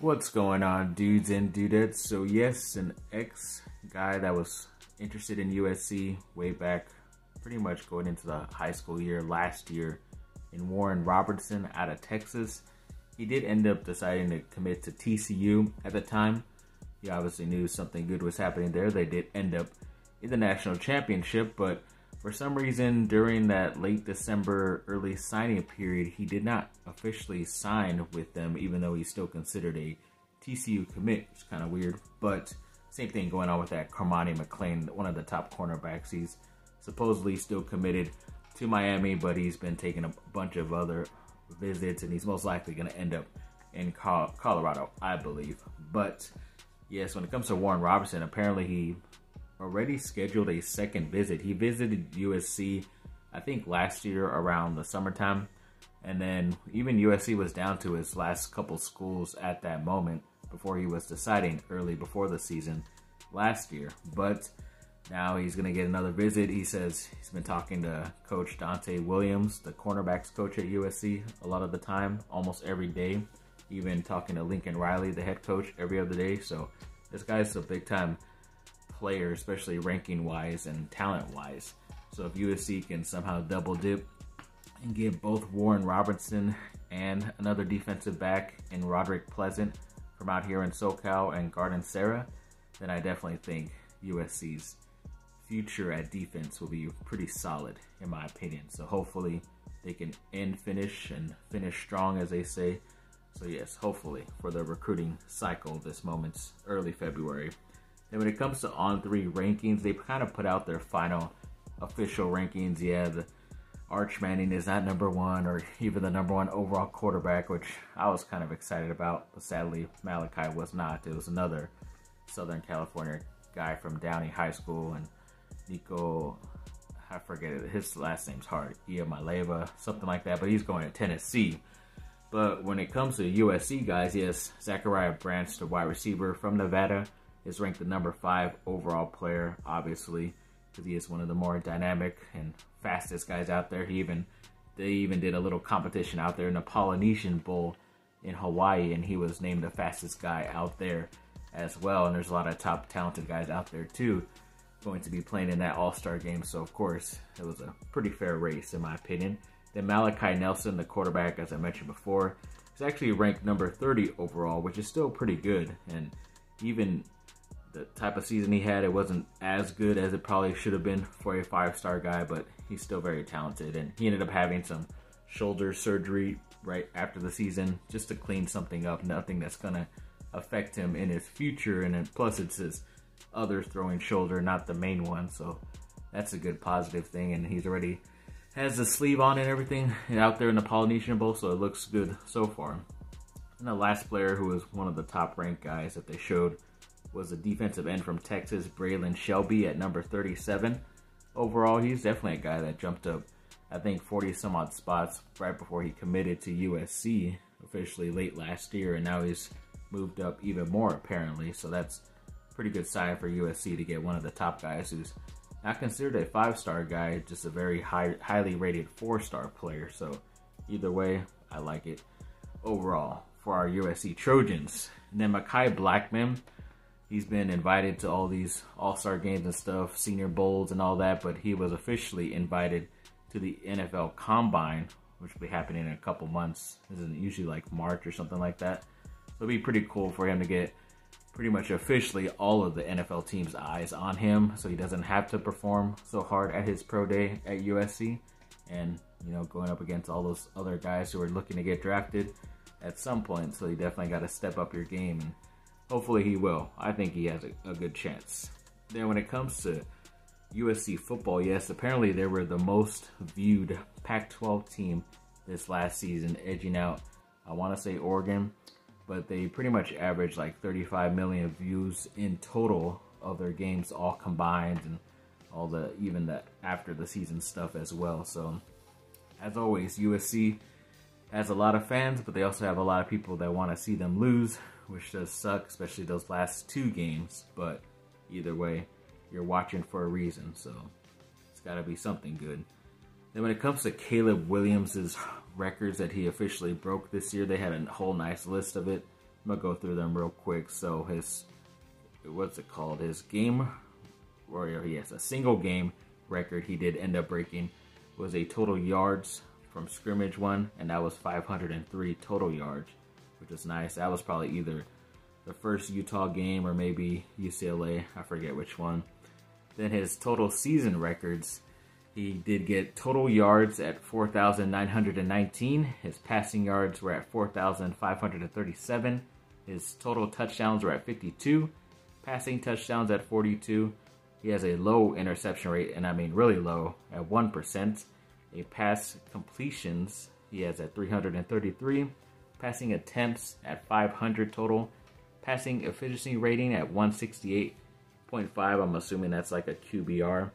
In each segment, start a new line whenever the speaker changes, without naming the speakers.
What's going on, dudes and dudettes? So yes, an ex-guy that was interested in USC way back, pretty much going into the high school year last year, in Warren Roberson out of Texas. He did end up deciding to commit to TCU at the time. He obviously knew something good was happening there. They did end up in the national championship, but for some reason during that late December early signing period, he did not officially sign with them, even though he's still considered a TCU commit. It's kind of weird, but same thing going on with that Cormani McClain, one of the top cornerbacks. He's supposedly still committed to Miami, but he's been taking a bunch of other visits, and he's most likely going to end up in Colorado, I believe. But yes, when it comes to Warren Roberson, apparently he already scheduled a second visit. He visited USC, I think last year around the summertime, and then even USC was down to his last couple schools at that moment before he was deciding early before the season last year. But now he's going to get another visit. He says he's been talking to Coach Dante Williams, the cornerbacks coach at USC, a lot of the time, almost every day. Even talking to Lincoln Riley, the head coach, every other day. So this guy's a big time player, especially ranking wise and talent wise. So if USC can somehow double dip and get both Warren Roberson and another defensive back in Roderick Pleasant from out here in SoCal and Garden Sarah, then I definitely think USC's future at defense will be pretty solid in my opinion. So hopefully they can finish strong, as they say. So yes, hopefully for the recruiting cycle this moment's early February. And when it comes to On3 rankings, they kind of put out their final official rankings. Yeah, the Arch Manning is not #1 or even the #1 overall quarterback, which I was kind of excited about. But sadly, Malachi was not. It was another Southern California guy from Downey High School, and Nico, I forget it, his last name's hard, Iamaleva, something like that, but he's going to Tennessee. But when it comes to USC guys, yes, Zachariah Branch, the wide receiver from Nevada, is ranked the #5 overall player, obviously, because he is one of the more dynamic and fastest guys out there. They even did a little competition out there in the Polynesian Bowl in Hawaii, and he was named the fastest guy out there as well. And there's a lot of top talented guys out there too going to be playing in that all-star game. So of course, it was a pretty fair race in my opinion. Then Malachi Nelson, the quarterback, as I mentioned before, is actually ranked #30 overall, which is still pretty good. And even the type of season he had, it wasn't as good as it probably should have been for a 5-star guy, but he's still very talented. And he ended up having some shoulder surgery right after the season just to clean something up, nothing that's going to affect him in his future. And then plus it's his other throwing shoulder, not the main one, so that's a good positive thing. And he's already has the sleeve on and everything out there in the Polynesian Bowl, so it looks good so far. And the last player who was one of the top ranked guys that they showed was a defensive end from Texas, Braylon Shelby, at #37 overall. He's definitely a guy that jumped up, I think, 40 some odd spots right before he committed to USC officially late last year, and now he's moved up even more apparently. So that's a pretty good sign for USC to get one of the top guys who's not considered a 5-star guy, just a very highly rated 4-star player. So either way, I like it overall for our USC Trojans. And then Mekhi Blackmon, he's been invited to all these all-star games and stuff, Senior Bowls and all that, but he was officially invited to the NFL Combine, which will be happening in a couple months. This is usually like March or something like that. So it'll be pretty cool for him to get pretty much officially all of the NFL team's eyes on him, so he doesn't have to perform so hard at his pro day at USC. And, you know, going up against all those other guys who are looking to get drafted at some point, so you definitely got to step up your game, and hopefully he will. I think he has a good chance. Then when it comes to USC football, yes, apparently they were the most viewed Pac-12 team this last season, edging out, I want to say, Oregon, but they pretty much averaged like 35 million views in total of their games all combined, and all the, even the after the season stuff as well. So as always, USC has a lot of fans, but they also have a lot of people that want to see them lose, which does suck, especially those last 2 games. But either way, you're watching for a reason, so it's got to be something good. Then when it comes to Caleb Williams' records that he officially broke this year, they had a whole nice list of it I'm gonna go through them real quick. So his, what's it called? His game, or he has a single game record he did end up breaking was a total yards from scrimmage one, and that was 503 total yards, which is nice. That was probably either the first Utah game or maybe UCLA, I forget which one. Then his total season records, he did get total yards at 4,919. His passing yards were at 4,537. His total touchdowns were at 52. Passing touchdowns at 42. He has a low interception rate, and I mean really low, at 1%. A pass completions, he has at 333. Passing attempts at 500 total. Passing efficiency rating at 168.5. I'm assuming that's like a QBR.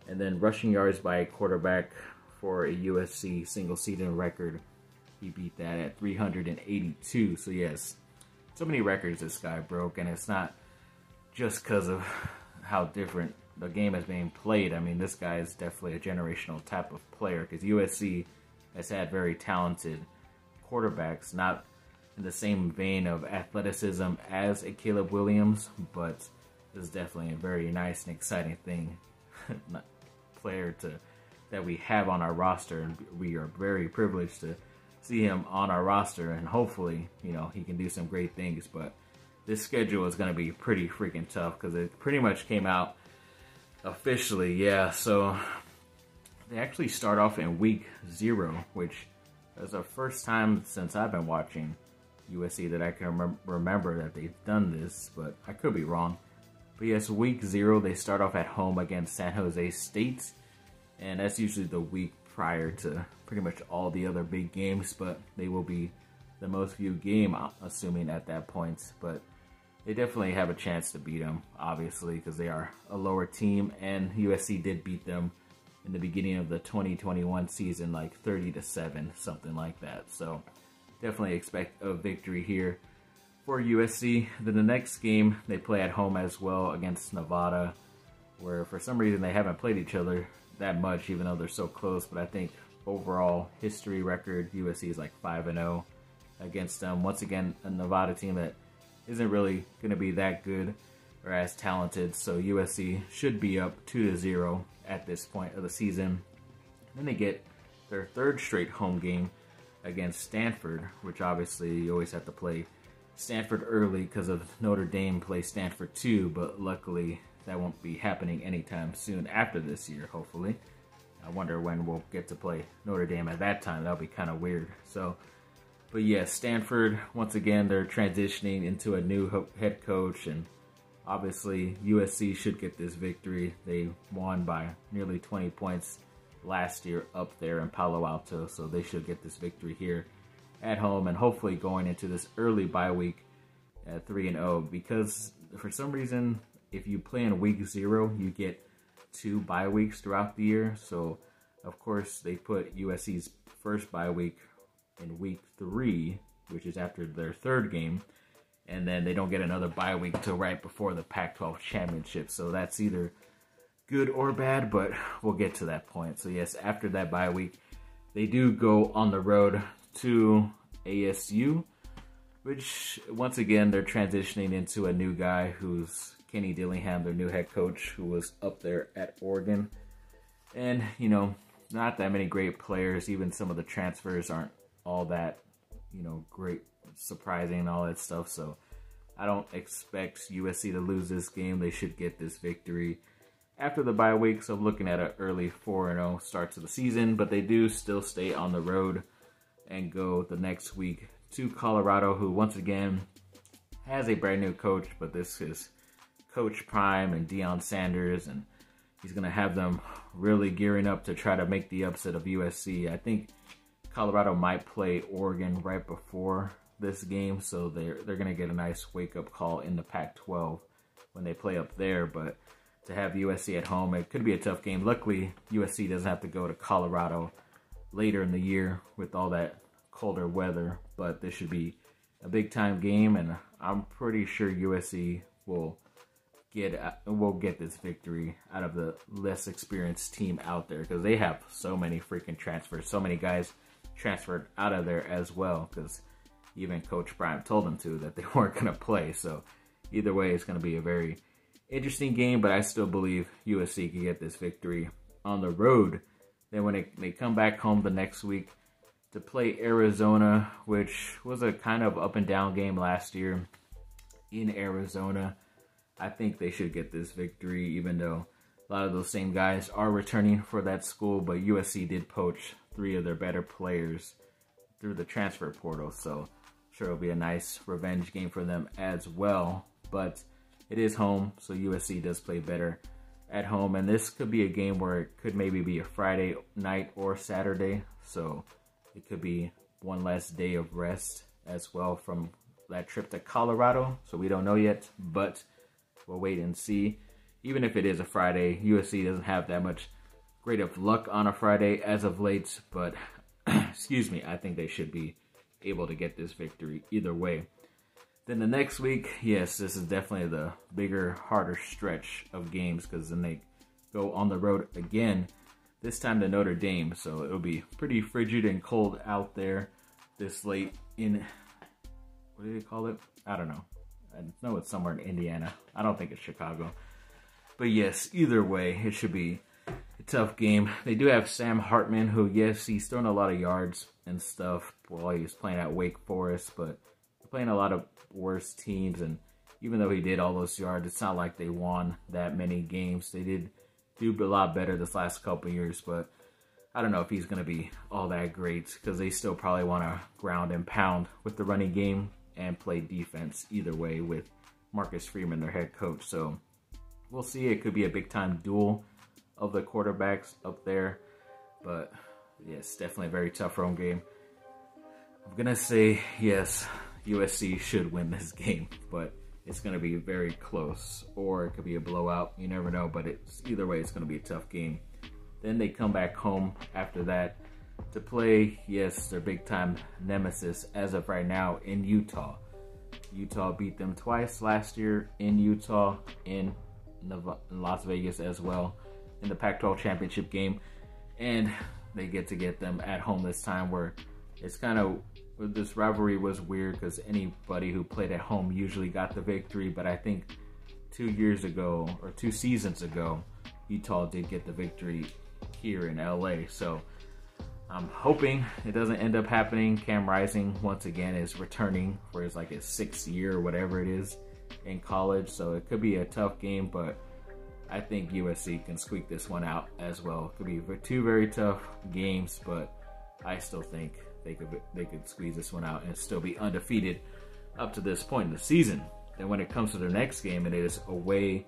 And then rushing yards by a quarterback for a USC single season record, he beat that at 382. So yes, so many records this guy broke, and it's not just because of how different the game is being played. I mean, this guy is definitely a generational type of player, because USC has had very talented quarterbacks, not in the same vein of athleticism as a Caleb Williams, but this is definitely a very nice and exciting thing, player that we have on our roster, and we are very privileged to see him on our roster, and hopefully, you know, he can do some great things. But this schedule is going to be pretty freaking tough, because it pretty much came out officially, yeah. So they actually start off in week 0, which is the first time since I've been watching USC that I can remember that they've done this, but I could be wrong. But yes, week 0, they start off at home against San Jose State, and that's usually the week prior to pretty much all the other big games, but they will be the most viewed game, assuming, at that point. But they definitely have a chance to beat them, obviously, because they are a lower team, and USC did beat them in the beginning of the 2021 season, like 30-7, something like that. So definitely expect a victory here for USC. Then the next game, they play at home as well against Nevada, where for some reason they haven't played each other that much, even though they're so close. But I think overall history record, USC is like 5-0 against them. Once again, a Nevada team that isn't really going to be that good or as talented, so USC should be up 2-0 at this point of the season. Then they get their third straight home game against Stanford, which obviously you always have to play Stanford early because of Notre Dame plays Stanford too, but luckily that won't be happening anytime soon after this year, hopefully. I wonder when we'll get to play Notre Dame at that time. That'll be kind of weird. So, but yeah, Stanford, once again, they're transitioning into a new head coach, and obviously USC should get this victory. They won by nearly 20 points last year up there in Palo Alto, so they should get this victory here at home, and hopefully going into this early bye week at 3-0, because for some reason, if you play in week 0, you get 2 bye weeks throughout the year. So of course they put USC's first bye week in week 3, which is after their third game, and then they don't get another bye week till right before the Pac-12 championship. So that's either good or bad, but we'll get to that point. So yes, after that bye week, they do go on the road to ASU, which once again, they're transitioning into a new guy who's Kenny Dillingham, their new head coach, who was up there at Oregon. And, you know, not that many great players. Even some of the transfers aren't all that, you know, great, surprising and all that stuff. So I don't expect USC to lose this game. They should get this victory after the bye week. So I'm looking at an early 4-0 start to the season. But they do still stay on the road and go the next week to Colorado, who once again has a brand new coach, but this is Coach Prime and Deion Sanders, and he's going to have them really gearing up to try to make the upset of USC. I think Colorado might play Oregon right before this game, so they're going to get a nice wake-up call in the Pac-12 when they play up there. But to have USC at home, it could be a tough game. Luckily, USC doesn't have to go to Colorado later in the year with all that colder weather, but this should be a big-time game, and I'm pretty sure USC will get this victory out of the less experienced team out there, because they have so many freaking transfers, so many guys transferred out of there as well, because even Coach Bryant told them that they weren't going to play. So either way, it's going to be a very interesting game, but I still believe USC can get this victory on the road. Then when they come back home the next week to play Arizona, which was a kind of up and down game last year in Arizona, I think they should get this victory, even though a lot of those same guys are returning for that school, but USC did poach 3 of their better players through the transfer portal, so I'm sure it'll be a nice revenge game for them as well. But it is home, so USC does play better at home, and this could be a game where it could maybe be a Friday night or Saturday, so it could be one less day of rest as well from that trip to Colorado, so we don't know yet, but we'll wait and see. Even if it is a Friday, USC doesn't have that much great of luck on a Friday as of late, but excuse me, I think they should be able to get this victory either way. Then the next week, yes, this is definitely the bigger, harder stretch of games, because then they go on the road again, this time to Notre Dame. So it'll be pretty frigid and cold out there this late in, what do they call it? I don't know. I know it's somewhere in Indiana. I don't think it's Chicago. But yes, either way, it should be a tough game. They do have Sam Hartman, who, yes, he's throwing a lot of yards and stuff while he was playing at Wake Forest, but playing a lot of worse teams, and even though he did all those yards, it's not like they won that many games. They did do a lot better this last couple years, but I don't know if he's going to be all that great, because they still probably want to ground and pound with the running game and play defense either way with Marcus Freeman, their head coach. So we'll see. It could be a big-time duel of the quarterbacks up there, but yes, definitely a very tough home game. I'm going to say, yes, USC should win this game, but it's going to be very close, or it could be a blowout. You never know, but either way, it's going to be a tough game. Then they come back home after that to play, yes, their big-time nemesis as of right now in Utah. Utah beat them twice last year in Utah, in Las Vegas as well, in the Pac-12 championship game, and they get them at home this time, where it's kind of, this rivalry was weird because anybody who played at home usually got the victory, but I think 2 years ago, or 2 seasons ago, Utah did get the victory here in LA. So I'm hoping it doesn't end up happening. Cam Rising, once again, is returning for his 6th year or whatever it is in college, so it could be a tough game, but I think USC can squeak this one out as well. It could be 2 very tough games, but I still think they could squeeze this one out and still be undefeated up to this point in the season. Then when it comes to their next game, it is away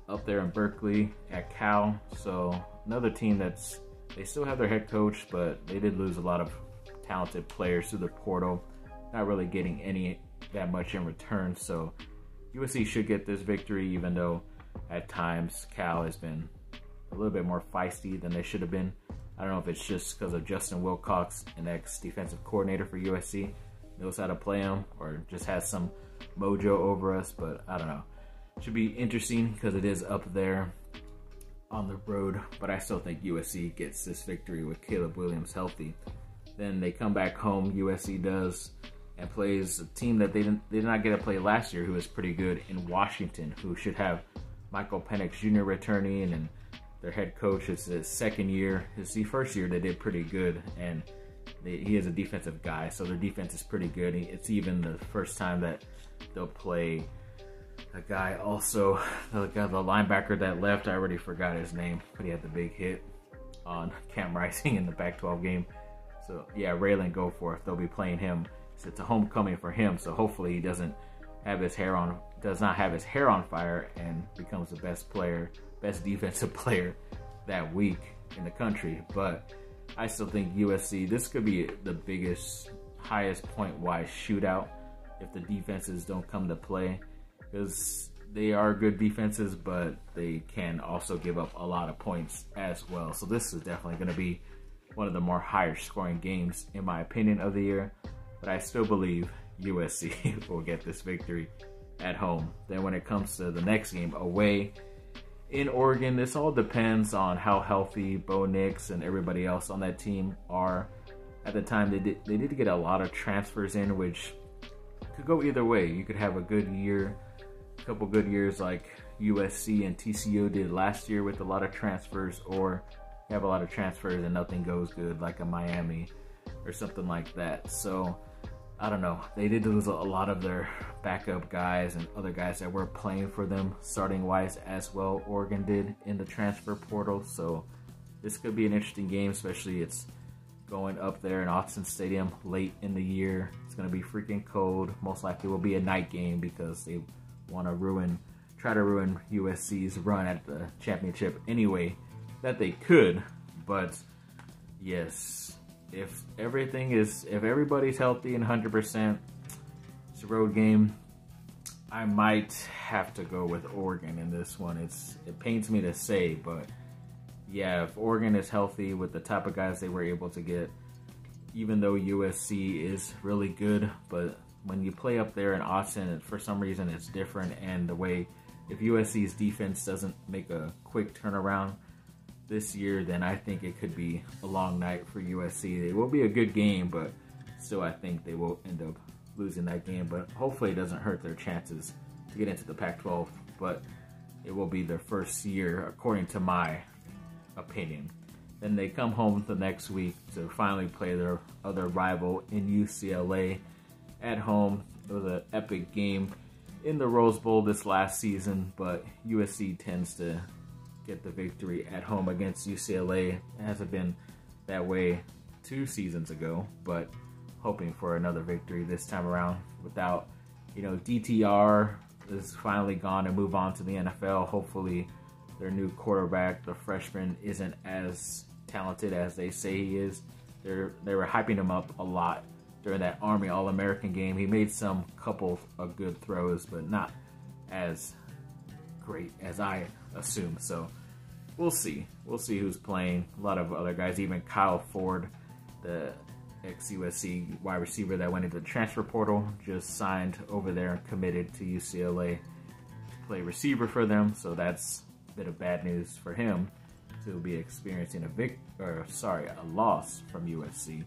up there in Berkeley at Cal. So another team they still have their head coach, but they did lose a lot of talented players through the portal, not really getting that much in return. So USC should get this victory, even though at times Cal has been a little bit more feisty than they should have been. I don't know if it's just because of Justin Wilcox, an ex-defensive coordinator for USC, knows how to play him, or just has some mojo over us, but I don't know. It should be interesting because it is up there on the road, but I still think USC gets this victory with Caleb Williams healthy. Then they come back home, USC does, and plays a team that they did not get to play last year, who is pretty good, in Washington, who should have Michael Penix Jr. returning, and their head coach is his 2nd year. It's the 1st year they did pretty good, and he is a defensive guy, so their defense is pretty good. It's even the first time that they'll play a guy also, the linebacker that left, I already forgot his name, but he had the big hit on Cam Rising in the Pac-12 game. So yeah, Raylan Goforth, they'll be playing him. So it's a homecoming for him, so hopefully he does not have his hair on fire and becomes the best defensive player that week in the country. But I still think USC, this could be the biggest, highest point-wise shootout if the defenses don't come to play, because they are good defenses, but they can also give up a lot of points as well. So this is definitely going to be one of the more higher scoring games, in my opinion, of the year. But I still believe USC will get this victory at home. Then when it comes to the next game, away in Oregon, this all depends on how healthy Bo Nix and everybody else on that team are. at the time they did get a lot of transfers in, which could go either way. You could have a good year, a couple good years like USC and TCU did last year with a lot of transfers, or you have a lot of transfers and nothing goes good like a Miami or something like that. So I don't know. They did lose a lot of their backup guys and other guys that were playing for them starting wise as well. Oregon did in the transfer portal. So this could be an interesting game, especially it's going up there in Autzen Stadium late in the year. It's going to be freaking cold. Most likely will be a night game because they want to try to ruin USC's run at the championship anyway that they could. But yes, if everybody's healthy and 100%, it's a road game. I might have to go with Oregon in this one. It pains me to say, but yeah, if Oregon is healthy with the type of guys they were able to get, even though USC is really good, but when you play up there in Austin, for some reason it's different. And the way, if USC's defense doesn't make a quick turnaround this year, then I think it could be a long night for USC. It will be a good game, but still I think they will end up losing that game. But hopefully it doesn't hurt their chances to get into the Pac-12. But it will be their first year, according to my opinion. Then they come home the next week to finally play their other rival in UCLA at home. It was an epic game in the Rose Bowl this last season, but USC tends to get the victory at home against UCLA. It hasn't been that way 2 seasons ago, but hoping for another victory this time around. Without, DTR is finally gone and move on to the NFL. Hopefully their new quarterback, the freshman, isn't as talented as they say he is. They were hyping him up a lot during that Army All-American game. He made some couple of good throws, but not as great as I assume. So we'll see. We'll see who's playing. A lot of other guys, even Kyle Ford, the ex-USC wide receiver that went into the transfer portal, just signed over there and committed to UCLA to play receiver for them. So that's a bit of bad news for him to be experiencing a loss from USC.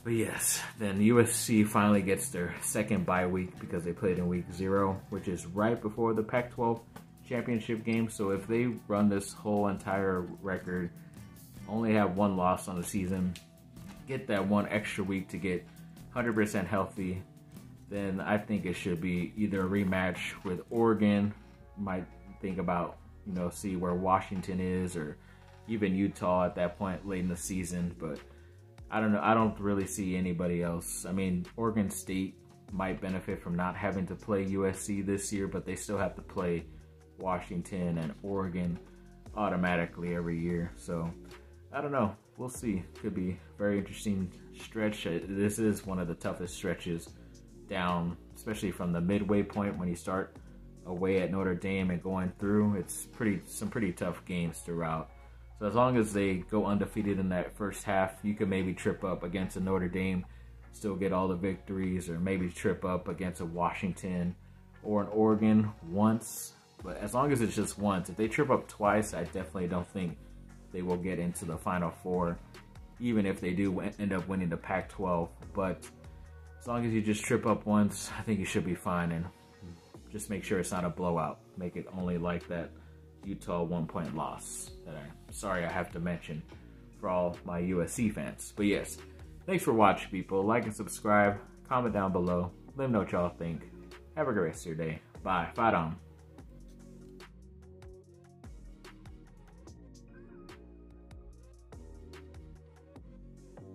But yes, then USC finally gets their second bye week because they played in week 0, which is right before the Pac-12 championship game. So if they run this whole entire record, only have 1 loss on the season, get that 1 extra week to get 100% healthy, then I think it should be either a rematch with Oregon. Might think about, see where Washington is, or even Utah at that point late in the season. But I don't know. I don't really see anybody else. I mean, Oregon State might benefit from not having to play USC this year, but they still have to play Washington and Oregon automatically every year. So I don't know. We'll see. Could be a very interesting stretch. This is one of the toughest stretches down, especially from the midway point when you start away at Notre Dame and going through. It's some pretty tough games throughout. So as long as they go undefeated in that first half, you could maybe trip up against a Notre Dame, still get all the victories, or maybe trip up against a Washington or an Oregon once. But as long as it's just once, if they trip up twice, I definitely don't think they will get into the Final Four, even if they do end up winning the Pac-12. But as long as you just trip up once, I think you should be fine. And just make sure it's not a blowout. Make it only like that Utah 1-point loss that I have to mention for all my USC fans. But yes, thanks for watching, people. Like and subscribe. Comment down below. Let me know what y'all think. Have a great rest of your day. Bye. Fight on.